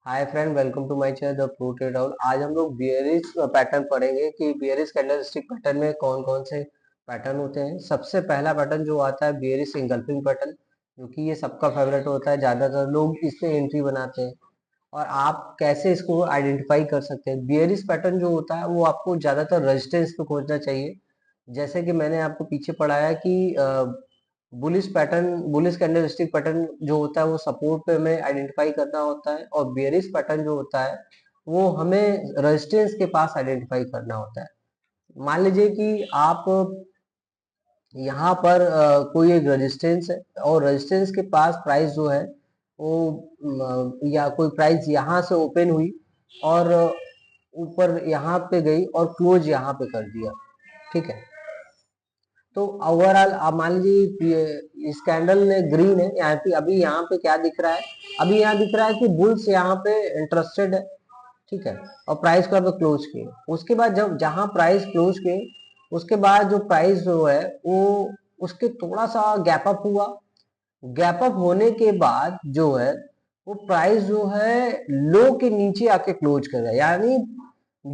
Hi friend, welcome to my channel the pro trade Rahul. आज हम लोग बियरिश पैटर्न पढ़ेंगे कि बियरिश कैंडलस्टिक पैटर्न में कौन कौन से पैटर्न होते हैं। सबसे पहला पैटर्न जो आता है बियरिश इंगल्फिंग पैटर्न, जो कि ये सबका फेवरेट होता है। ज्यादातर लोग इसमें एंट्री बनाते हैं। और आप कैसे इसको आइडेंटिफाई कर सकते हैं? बियरिश पैटर्न जो होता है वो आपको ज्यादातर रेजिस्टेंस पे खोजना चाहिए। जैसे कि मैंने आपको पीछे पढ़ाया कि bullish pattern, bullish candlestick pattern जो होता है वो सपोर्ट पे हमें आइडेंटिफाई करना होता है, और बेयरिश पैटर्न जो होता है वो हमें रेजिस्टेंस के पास आइडेंटिफाई करना होता है। मान लीजिए कि आप यहाँ पर कोई एक रेजिस्टेंस है, और रेजिस्टेंस के पास प्राइस जो है वो या कोई प्राइस यहाँ से ओपन हुई और ऊपर यहाँ पे गई और क्लोज यहाँ पे कर दिया। ठीक है, तो ओवरऑल आप मान लीजिए इस कैंडल ने ग्रीन है यहाँ पे। अभी यहाँ पे क्या दिख रहा है? अभी यहाँ दिख रहा है कि बुल्स यहाँ पे इंटरेस्टेड है। ठीक है, और प्राइस को आप क्लोज किए। उसके बाद जब जहां प्राइस क्लोज किए, उसके बाद जो प्राइस जो है वो उसके थोड़ा सा गैप अप हुआ। गैप अप होने के बाद जो है वो प्राइस जो है लो के नीचे आके क्लोज कर रहा है। यानी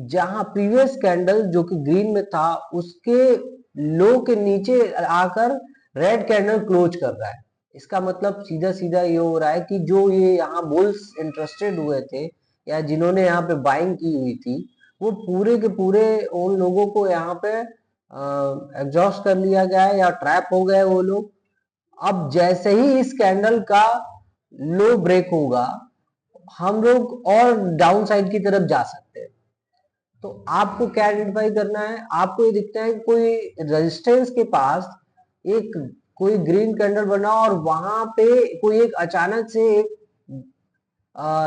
जहां प्रीवियस कैंडल जो कि ग्रीन में था उसके लो के नीचे आकर रेड कैंडल क्लोज कर रहा है। इसका मतलब सीधा सीधा ये हो रहा है कि जो ये यहाँ बुल्स इंटरेस्टेड हुए थे या जिन्होंने यहाँ पे बाइंग की हुई थी, वो पूरे के पूरे उन लोगों को यहाँ पे एग्जॉस्ट कर लिया गया है या ट्रैप हो गए वो लोग। अब जैसे ही इस कैंडल का लो ब्रेक होगा, हम लोग और डाउन साइड की तरफ जा सकते हैं। तो आपको क्या आइडेंटिफाई करना है? आपको ये दिखता है कोई रेजिस्टेंस के पास एक कोई ग्रीन कैंडल बना और वहां पे कोई एक अचानक से एक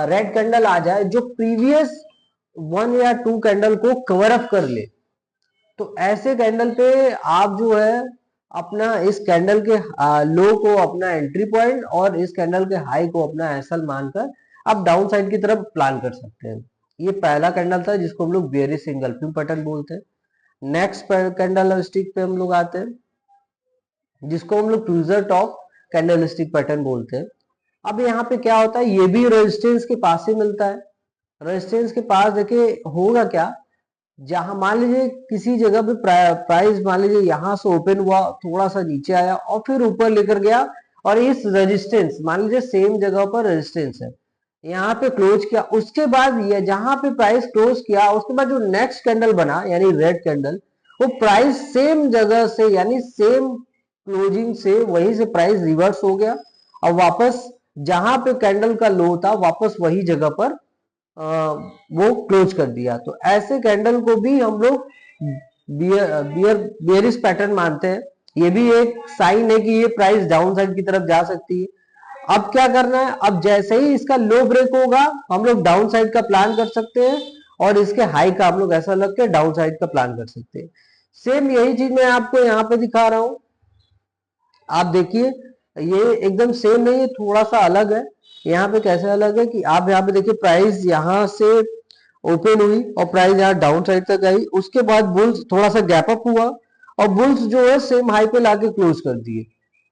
रेड कैंडल आ जाए जो प्रीवियस 1 या 2 कैंडल को कवर अप कर ले। तो ऐसे कैंडल पे आप जो है अपना इस कैंडल के लो को अपना एंट्री पॉइंट और इस कैंडल के हाई को अपना एसएल मानकर आप डाउन साइड की तरफ प्लान कर सकते हैं। ये पहला कैंडल था जिसको हम लोग बेयरिश इंगल्फिंग पैटर्न बोलते हैं। नेक्स्ट कैंडल स्टिक पे हम लोग आते हैं जिसको हम लोग tweezer top candle stick pattern बोलते हैं। अब यहाँ पे क्या होता है, ये भी रेजिस्टेंस के पास ही मिलता है। रेजिस्टेंस के पास देखिए होगा क्या, जहां मान लीजिए किसी जगह पे प्राइस मान लीजिए यहां से ओपन हुआ, थोड़ा सा नीचे आया और फिर ऊपर लेकर गया, और इस रेजिस्टेंस मान लीजिए सेम जगह पर रेजिस्टेंस है, यहाँ पे क्लोज किया। उसके बाद ये जहां पे प्राइस क्लोज किया उसके बाद जो नेक्स्ट कैंडल बना यानी रेड कैंडल, वो प्राइस सेम जगह से यानी सेम क्लोजिंग से वहीं से प्राइस रिवर्स हो गया और वापस जहां पे कैंडल का लो था वापस वही जगह पर वो क्लोज कर दिया। तो ऐसे कैंडल को भी हम लोग बियरिश पैटर्न मानते हैं। ये भी एक साइन है कि ये प्राइस डाउन साइड की तरफ जा सकती है। अब क्या करना है, अब जैसे ही इसका लो ब्रेक होगा हम लोग डाउन साइड का प्लान कर सकते हैं, और इसके हाई का हम लोग ऐसा लग के डाउन साइड का प्लान कर सकते हैं। सेम यही चीज मैं आपको यहाँ पे दिखा रहा हूं। आप देखिए ये एकदम सेम नहीं है, थोड़ा सा अलग है। यहाँ पे कैसे अलग है कि आप यहाँ पे देखिए प्राइस यहाँ से ओपन हुई और प्राइस यहाँ डाउन साइड तक आई। उसके बाद बुल्स थोड़ा सा गैप अप हुआ और बुल्स जो है सेम हाई पे लाके क्लोज कर दिए।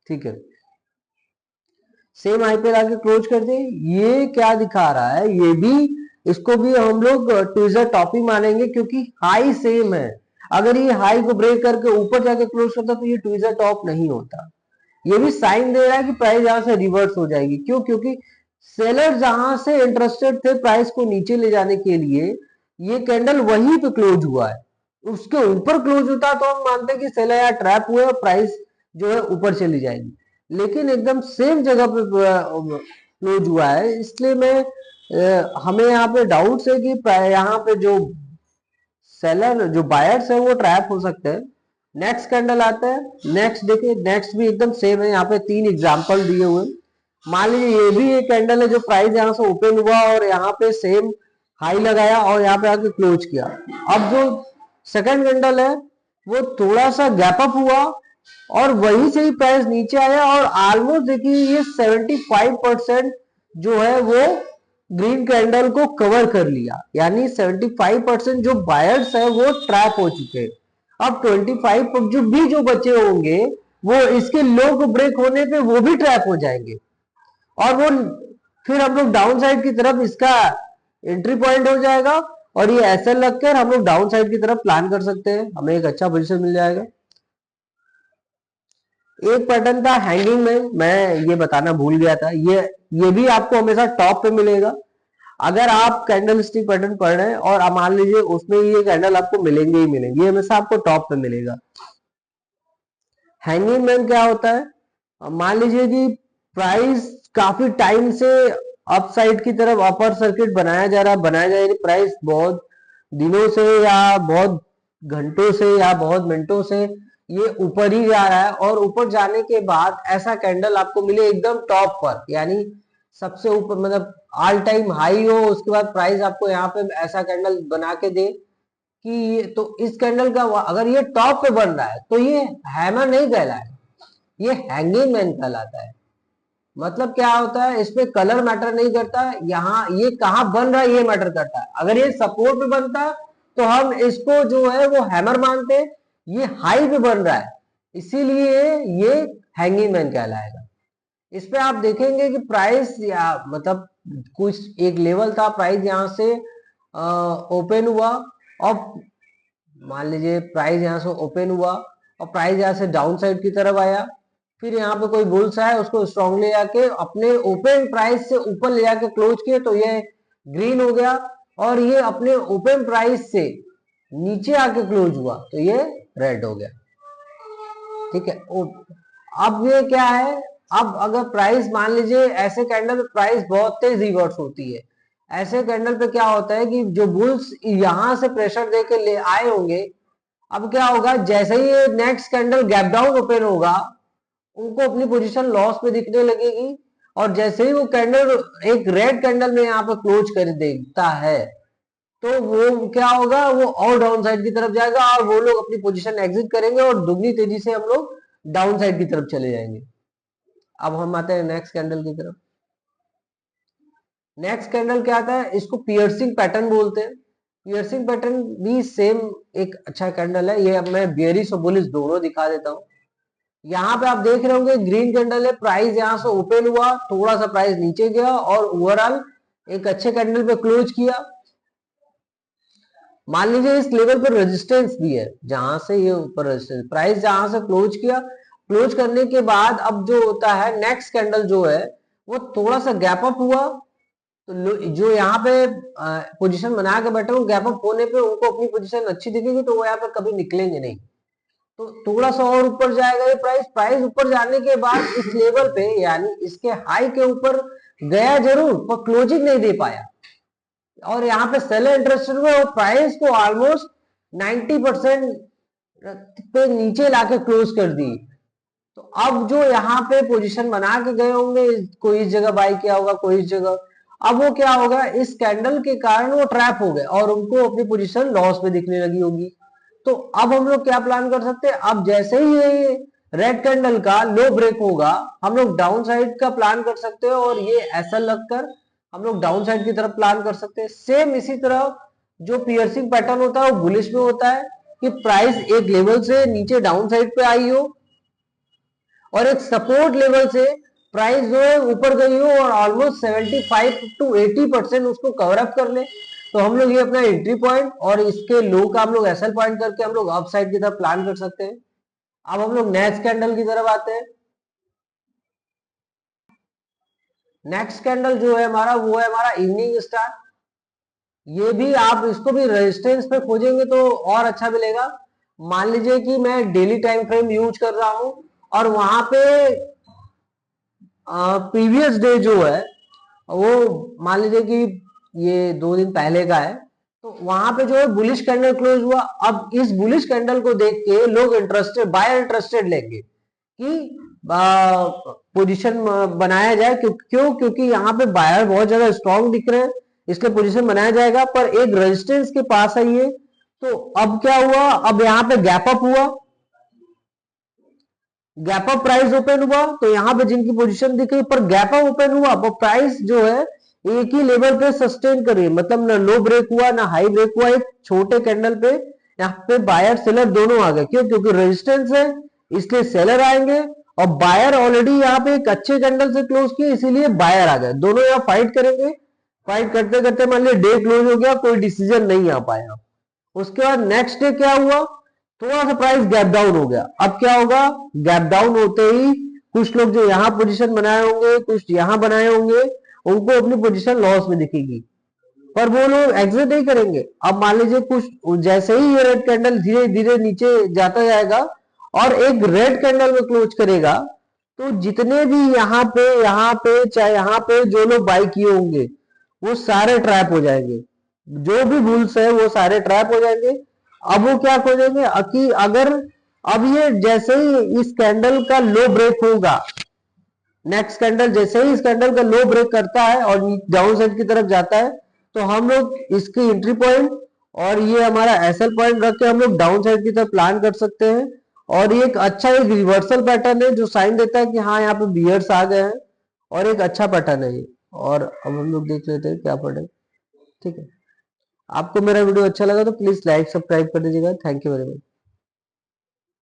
ठीक है, सेम हाई पे लाके क्लोज कर दिए। ये क्या दिखा रहा है, ये भी इसको भी हम लोग ट्विज़र टॉप ही मानेंगे क्योंकि हाई सेम है। अगर ये हाई को ब्रेक करके ऊपर जाके क्लोज करता तो ये ट्विज़र टॉप नहीं होता। ये भी साइन दे रहा है कि प्राइस यहां से रिवर्स हो जाएगी। क्यों? क्योंकि सेलर जहां से इंटरेस्टेड थे प्राइस को नीचे ले जाने के लिए, ये कैंडल वहीं पे क्लोज हुआ है। उसके ऊपर क्लोज होता तो हम मानते कि सेलर या ट्रैप हुए और प्राइस जो है ऊपर चली जाएगी, लेकिन एकदम सेम जगह पे क्लोज हुआ है। इसलिए मैं हमें यहाँ पे डाउट है कि यहाँ पे जो सेलर जो बायर्स है वो ट्रैप हो सकते हैं। नेक्स्ट कैंडल आता है। नेक्स्ट देखिए, नेक्स्ट भी एकदम सेम है। यहाँ पे 3 एग्जांपल दिए हुए। मान लीजिए ये भी एक कैंडल है जो प्राइस यहाँ से ओपन हुआ और यहाँ पे सेम हाई लगाया और यहाँ पे आके क्लोज किया। अब जो सेकंड कैंडल है वो थोड़ा सा गैप अप हुआ और वहीं से ही प्राइस नीचे आया, और ऑलमोस्ट देखिए ये 75% जो है वो ग्रीन कैंडल को कवर कर लिया। यानी 75% जो बायर्स है वो ट्रैप हो चुके हैं। अब 25 जो बचे होंगे वो इसके लो को ब्रेक होने पे वो भी ट्रैप हो जाएंगे, और वो फिर हम लोग डाउन साइड की तरफ इसका एंट्री पॉइंट हो जाएगा और ये ऐसे लगकर हम लोग डाउन साइड की तरफ प्लान कर सकते हैं, हमें एक अच्छा पोजीशन मिल जाएगा। एक पैटर्न था हैंगिंग में, मैं ये बताना भूल गया था, ये भी आपको हमेशा टॉप पे मिलेगा। अगर आप कैंडल स्टिक पैटर्न पढ़ रहे हैं और मान लीजिए उसमें ये कैंडल आपको मिलेंगे ही मिलेंगे, ये हमेशा आपको टॉप पे मिलेगा। हैंगिंग मैन क्या होता है, मान लीजिए कि प्राइस काफी टाइम से अप साइड की तरफ अपर सर्किट बनाया जा रहा है, प्राइस बहुत दिनों से या बहुत घंटों से या बहुत मिनटों से ये ऊपर ही जा रहा है, और ऊपर जाने के बाद ऐसा कैंडल आपको मिले एकदम टॉप पर, यानी सबसे ऊपर, मतलब ऑल टाइम हाई हो, उसके बाद प्राइस आपको यहाँ पे ऐसा कैंडल बना के दे कि ये, तो इस कैंडल का अगर ये टॉप पे बन रहा है तो ये हैमर नहीं कहलाए, ये हैंगिंग मैन कहलाता है। मतलब क्या होता है, इसमें कलर मैटर नहीं करता, यहाँ ये कहाँ बन रहा है ये मैटर करता है। अगर ये सपोर्ट पे बनता है तो हम इसको जो है वो हैमर मानते हैं, ये हाई पे बन रहा है इसीलिए ये हैंगिंग मैन कहलाएगा। इस पे आप देखेंगे कि प्राइस या मतलब कुछ एक लेवल था, प्राइस यहाँ से ओपन हुआ और मान लीजिए प्राइस यहाँ से ओपन हुआ और प्राइस यहाँ से डाउन साइड की तरफ आया, फिर यहाँ पे कोई बुल्स आया उसको स्ट्रॉन्गली आके अपने ओपन प्राइस से ऊपर ले आके क्लोज किए तो ये ग्रीन हो गया, और ये अपने ओपन प्राइस से नीचे आके क्लोज हुआ तो ये रेड हो गया। ठीक है, अब ये क्या है, अब अगर प्राइस मान लीजिए ऐसे कैंडल प्राइस बहुत तेज रिवर्स होती है, ऐसे कैंडल पे क्या होता है कि जो बुल्स यहां से प्रेशर देके ले आए होंगे, अब क्या होगा, जैसे ही ये next candle gap down open होगा उनको अपनी पोजीशन लॉस पे दिखने लगेगी, और जैसे ही वो कैंडल एक रेड कैंडल में यहाँ पे क्लोज कर देता है तो वो क्या होगा, वो और डाउन साइड की तरफ जाएगा और वो लोग अपनी पोजीशन एग्जिट करेंगे और दुगनी तेजी से हम लोग डाउन साइड की तरफ चले जाएंगे। अब हम आते हैं नेक्स्ट कैंडल की तरफ। नेक्स्ट कैंडल क्या आता है, इसको पियर्सिंग पैटर्न बोलते हैं। पियर्सिंग पैटर्न भी सेम एक अच्छा कैंडल है, ये अब मैं बेयरिश और बुलिश दोनों दिखा देता हूँ। यहाँ पे आप देख रहे होंगे ग्रीन कैंडल है, प्राइस यहाँ से ओपन हुआ, थोड़ा सा प्राइस नीचे गया और ओवरऑल एक अच्छे कैंडल पे क्लोज किया। मान लीजिए इस लेवल पर रेजिस्टेंस भी है, जहां से ये ऊपर रेजिस्टेंस प्राइस जहां से क्लोज किया, क्लोज करने के बाद अब जो होता है नेक्स्ट कैंडल जो है वो थोड़ा सा गैप अप हुआ, तो जो यहाँ पे पोजीशन बना के बैठे हो गैप अप होने पे उनको अपनी पोजीशन अच्छी दिखेगी तो वो यहाँ पे कभी निकलेंगे नहीं, तो थोड़ा सा और ऊपर जाएगा ये प्राइस ऊपर जाने के बाद इस लेवल पे यानी इसके हाई के ऊपर गया जरूर पर क्लोजिंग नहीं दे पाया, और यहाँ पे सेलर इंटरेस्टेड हुए और प्राइस को ऑलमोस्ट 90% पे नीचे लाके क्लोज कर दी। तो अब जो यहाँ पे पोजीशन बना के गए होंगे, कोई इस जगह बाई किया होगा, कोई इस जगह, अब वो क्या होगा, इस कैंडल के कारण वो ट्रैप हो गए और उनको अपनी पोजीशन लॉस पे दिखने लगी होगी। तो अब हम लोग क्या प्लान कर सकते हैं, अब जैसे ही ये रेड कैंडल का लो ब्रेक होगा हम लोग डाउन साइड का प्लान कर सकते हैं, और ये ऐसा लगकर हम लोग डाउन साइड की तरफ प्लान कर सकते हैं। सेम इसी तरह जो पियर्सिंग पैटर्न होता है वो बुलिश में होता है कि प्राइस एक लेवल से नीचे डाउन साइड पे आई हो और एक सपोर्ट लेवल से प्राइस जो है ऊपर गई हो और ऑलमोस्ट 75 to 80% उसको कवर अप कर ले, तो हम लोग ये अपना एंट्री पॉइंट और इसके लो का हम लोग एसएल पॉइंट करके हम लोग अप साइड की तरफ प्लान कर सकते हैं। अब हम लोग नेक्स्ट कैंडल की तरफ आते हैं। नेक्स्ट कैंडल जो है हमारा वो है हमारा इवनिंग स्टार। ये भी आप इसको भी रेजिस्टेंस पे खोजेंगे तो और अच्छा मिलेगा। मान लीजिए कि मैं डेली टाइम फ्रेम यूज कर रहा हूं और वहां पे प्रीवियस डे जो है वो मान लीजिए कि ये 2 दिन पहले का है, तो वहां पे जो है बुलिश कैंडल क्लोज हुआ। अब इस बुलिश कैंडल को देख के लोग इंटरेस्टेड, बायर इंटरेस्टेड लेंगे कि पोजीशन बनाया जाए, क्यों, क्योंकि यहाँ पे बायर बहुत ज्यादा स्ट्रॉन्ग दिख रहे हैं इसलिए पोजीशन बनाया जाएगा, पर एक रेजिस्टेंस के पास है ये। तो अब क्या हुआ, अब यहाँ पे गैप अप हुआ, गैप अप प्राइस ओपन हुआ, तो यहाँ पे जिनकी पोजीशन दिख रही पर गैप अप ओपन हुआ, पर प्राइस जो है एक ही लेवल पे सस्टेन कर रही है, मतलब ना लो ब्रेक हुआ ना हाई ब्रेक हुआ, एक छोटे कैंडल पे यहाँ पे बायर सेलर दोनों आ गए। क्यों, क्योंकि रेजिस्टेंस है इसलिए सेलर आएंगे और बायर ऑलरेडी यहाँ पे एक अच्छे कैंडल से क्लोज किए, इसीलिए बायर आ गए। दोनों यहाँ फाइट करेंगे, फाइट करते करते मान लिया डे क्लोज हो गया, कोई डिसीजन नहीं आ पाया। उसके बाद नेक्स्ट डे क्या हुआ, थोड़ा सा प्राइस गैप डाउन हो गया। अब क्या होगा, गैप डाउन होते ही कुछ लोग जो यहाँ पोजीशन बनाए होंगे, कुछ यहाँ बनाए होंगे, उनको अपनी पोजीशन लॉस में दिखेगी, पर वो लोग एग्जिट नहीं करेंगे। अब मान लीजिए कुछ जैसे ही ये रेड कैंडल धीरे धीरे नीचे जाता जाएगा और एक रेड कैंडल में क्लोज करेगा, तो जितने भी यहाँ पे चाहे यहाँ पे जो लोग बाई किए होंगे वो सारे ट्रैप हो जाएंगे। जो भी बुल्स है वो सारे ट्रैप हो जाएंगे। अब वो क्या खोजेंगे कि अगर अब ये जैसे ही इस कैंडल का लो ब्रेक होगा, नेक्स्ट कैंडल जैसे ही इस कैंडल का लो ब्रेक करता है और डाउन साइड की तरफ जाता है, तो हम लोग इसकी एंट्री पॉइंट और ये हमारा एसएल पॉइंट रख के हम लोग डाउन साइड की तरफ प्लान कर सकते हैं। और ये एक अच्छा एक रिवर्सल पैटर्न है जो साइन देता है कि हाँ यहाँ पे बियर्स आ गए हैं, और एक अच्छा पैटर्न है ये। और अब हम लोग देख लेते हैं क्या पढ़े। ठीक है, आपको मेरा वीडियो अच्छा लगा तो प्लीज लाइक सब्सक्राइब कर दीजिएगा। Thank you very much.